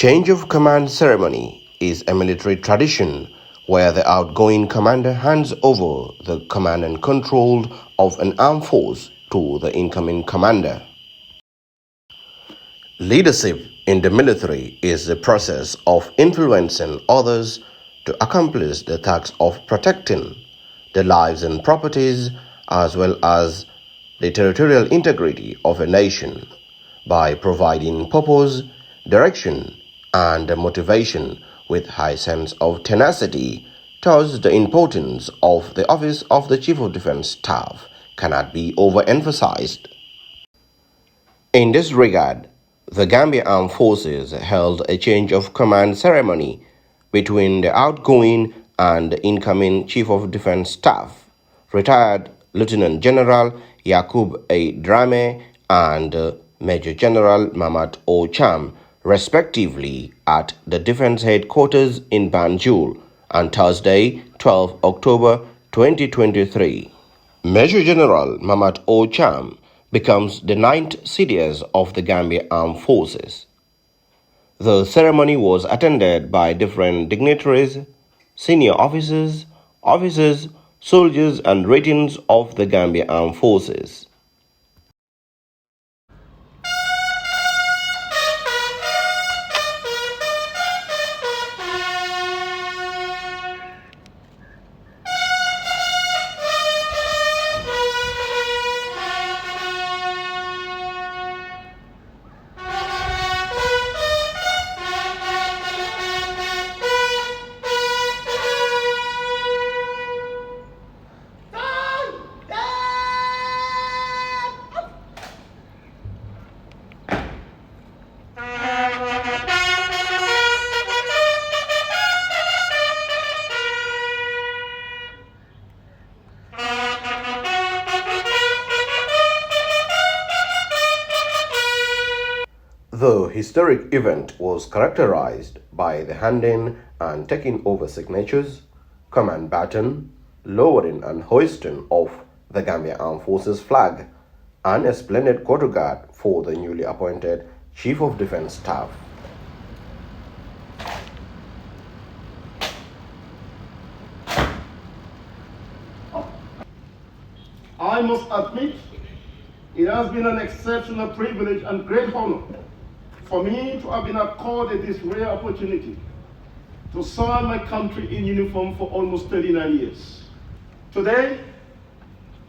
Change of command ceremony is a military tradition where the outgoing commander hands over the command and control of an armed force to the incoming commander. Leadership in the military is the process of influencing others to accomplish the task of protecting the lives and properties as well as the territorial integrity of a nation by providing purpose, direction, and motivation with high sense of tenacity. Thus, the importance of the office of the Chief of Defense Staff cannot be overemphasized. In this regard, the Gambia Armed Forces held a change of command ceremony between the outgoing and the incoming Chief of Defense Staff, retired Lieutenant General Yakub A. Drame and Major General Mamat O. Cham, respectively, at the Defense Headquarters in Banjul on Thursday, 12 October 2023. Major General Mamat O. Cham becomes the 9th CDS of the Gambia Armed Forces. The ceremony was attended by different dignitaries, senior officers, soldiers, and ratings of the Gambia Armed Forces. The historic event was characterized by the handing and taking over signatures, command baton, lowering and hoisting of the Gambia Armed Forces flag, and a splendid quarter guard for the newly appointed Chief of Defense Staff. I must admit, it has been an exceptional privilege and great honor for me to have been accorded this rare opportunity to serve my country in uniform for almost 39 years. Today,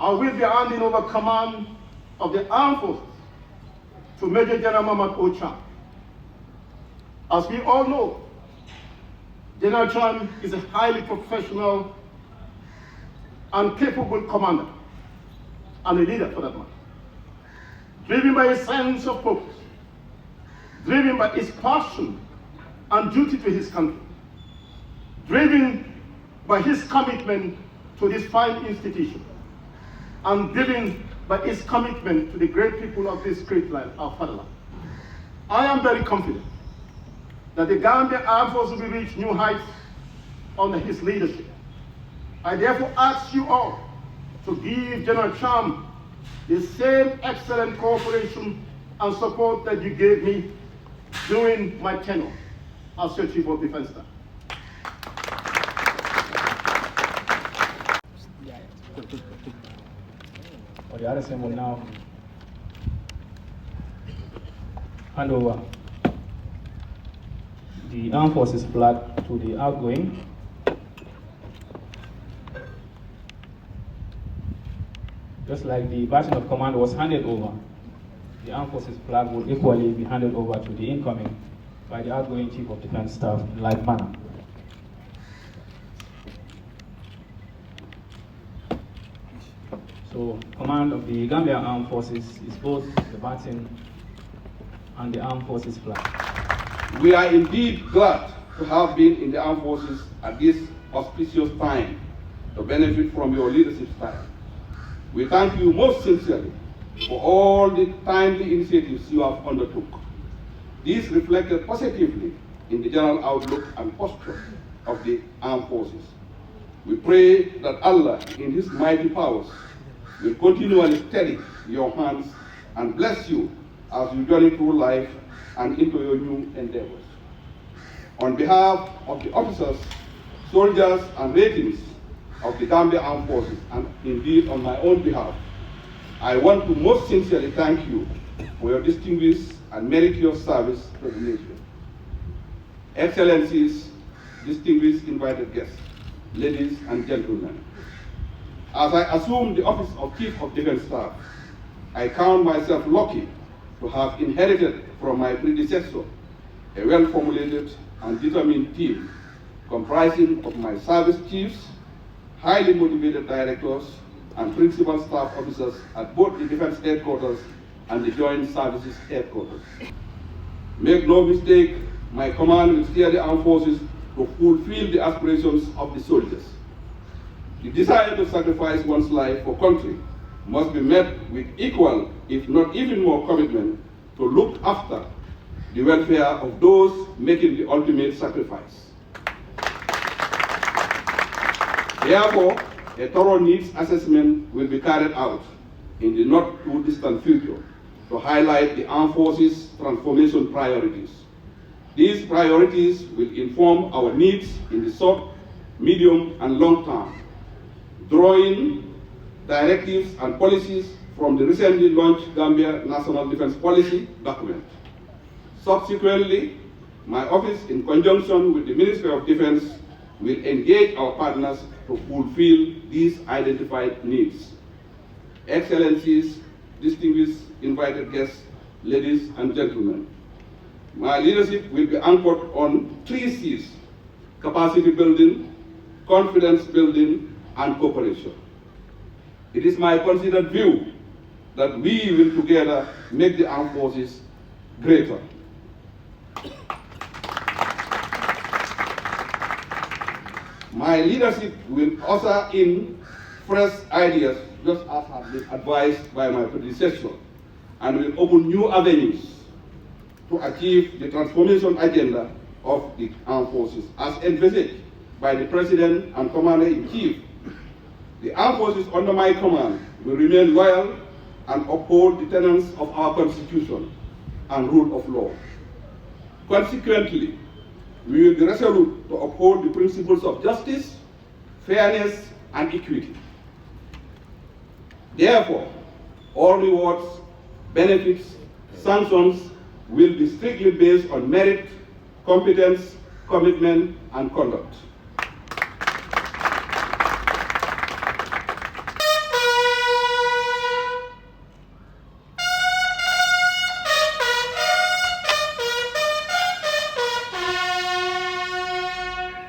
I will be handing over command of the Armed Forces to Major General Mamat O. Cham. As we all know, General Cham is a highly professional and capable commander, and a leader for that matter, driven by a sense of purpose, driven by his passion and duty to his country, driven by his commitment to this fine institution, and driven by his commitment to the great people of this great land, our fatherland. I am very confident that the Gambia Armed Forces will reach new heights under his leadership. I therefore ask you all to give General Cham the same excellent cooperation and support that you gave me during my tenure as your Chief of Defense Staff. The RSM will now hand over the Armed Forces flag to the outgoing. Just like the baton of command was handed over, the Armed Forces flag will equally be handed over to the incoming by the outgoing Chief of Defense Staff in like manner. So, command of the Gambia Armed Forces is both the baton and the Armed Forces flag. We are indeed glad to have been in the Armed Forces at this auspicious time to benefit from your leadership style. We thank you most sincerely for all the timely initiatives you have undertook. These reflected positively in the general outlook and posture of the Armed Forces. We pray that Allah, in His mighty powers, will continually steady your hands and bless you as you journey through life and into your new endeavors. On behalf of the officers, soldiers, and ratings of the Gambia Armed Forces, and indeed on my own behalf, I want to most sincerely thank you for your distinguished and meritorious service to the nation. Excellencies, distinguished invited guests, ladies and gentlemen, as I assume the office of Chief of Defense Staff, I count myself lucky to have inherited from my predecessor a well-formulated and determined team comprising of my service chiefs, highly motivated directors, and principal staff officers at both the Defense Headquarters and the Joint Services Headquarters. Make no mistake, my command will steer the armed forces to fulfill the aspirations of the soldiers. The desire to sacrifice one's life for country must be met with equal, if not even more, commitment to look after the welfare of those making the ultimate sacrifice. Therefore, a thorough needs assessment will be carried out in the not too distant future to highlight the armed forces transformation priorities. These priorities will inform our needs in the short, medium, and long term, drawing directives and policies from the recently launched Gambia National Defense Policy document. Subsequently, my office, in conjunction with the Ministry of Defense, will engage our partners to fulfill these identified needs. Excellencies, distinguished invited guests, ladies and gentlemen, my leadership will be anchored on 3 C's: capacity building, confidence building, and cooperation. It is my considered view that we will together make the armed forces greater. My leadership will usher in fresh ideas, just as has been advised by my predecessor, and will open new avenues to achieve the transformation agenda of the armed forces, as envisaged by the President and Commander-in-Chief. The armed forces under my command will remain loyal and uphold the tenets of our Constitution and rule of law. Consequently, we will be resolute to uphold the principles of justice, fairness, and equity. Therefore, all rewards, benefits, sanctions will be strictly based on merit, competence, commitment, and conduct.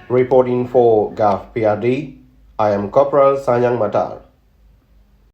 Reporting for GAF PRD, I am Corporal Sanyang Matar.